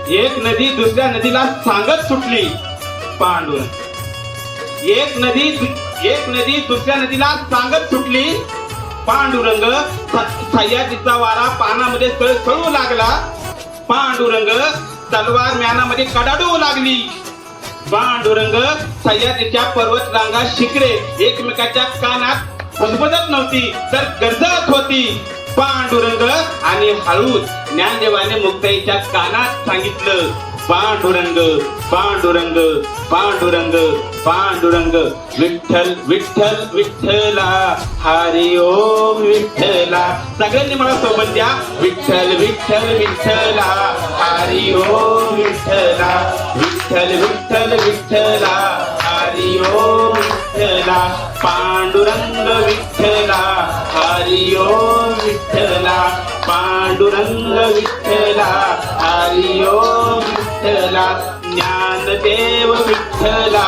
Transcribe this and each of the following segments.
एक नदी दुसऱ्या नदीला सांगत सुटली पांडुरंग. एक नदी दुसऱ्या नदीला सांगत सुटली पांडुरंग. सह्याद्रीचा वारा पानामध्ये सळसळू लागला. पांडुरंग तलवार म्यानामध्ये कडाडू लागली. पांडुरंग सह्याद्रीच्या पर्वत रांगा शिखरे एकमेकाच्या कानात बजबजत नव्हती तर गरजत होती. पांडुरंग आणि हळूच ज्ञानदेवाने मुक्ताईच्या कानात सांगितलं, पांडुरंग पांडुरंग पांडुरंग पांडुरंग विठ्ठल विठ्ठल विठ्ठला हरी ओम विठ्ठला. सगळ्यांनी मला सोबत द्या, विठ्ठल विठ्ठल विठ्ठला हरी ओम विठ्ठला. विठ्ठल विठ्ठल विठ्ठला हरी ओम विठ्ठला. पांडुरंग विठ्ठला हरी ओम विठ्ठला. पांडुरंग विठ्ठला हरी ओम विठ्ठला. ज्ञानदेव विठ्ठला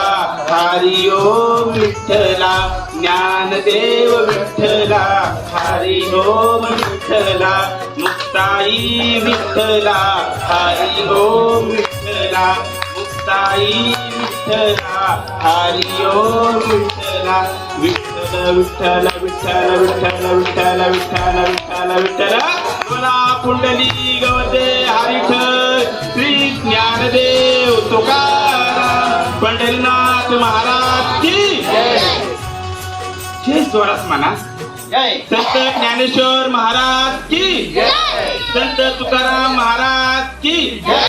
हरी ओम विठ्ठला. ज्ञानदेव विठ्ठला हरी ओम विठ्ठला. मुक्ताई विठ्ठला हरी ओम विठ्ठला. मुक्ताई विठ्ठला हरी ओम विठ्ठला. विठ्ठल विठ्ठल विठ्ठल विठ्ठल विठ्ठल विठ्ठल विठ्ठल विठ्ठल. मला पुंडली गवते हरिठल श्री ज्ञानदेव तुकाराम पंढरीनाथ महाराज की जय. जोरात म्हणा जय. संत ज्ञानेश्वर महाराज की जय. संत तुकाराम महाराज की जय.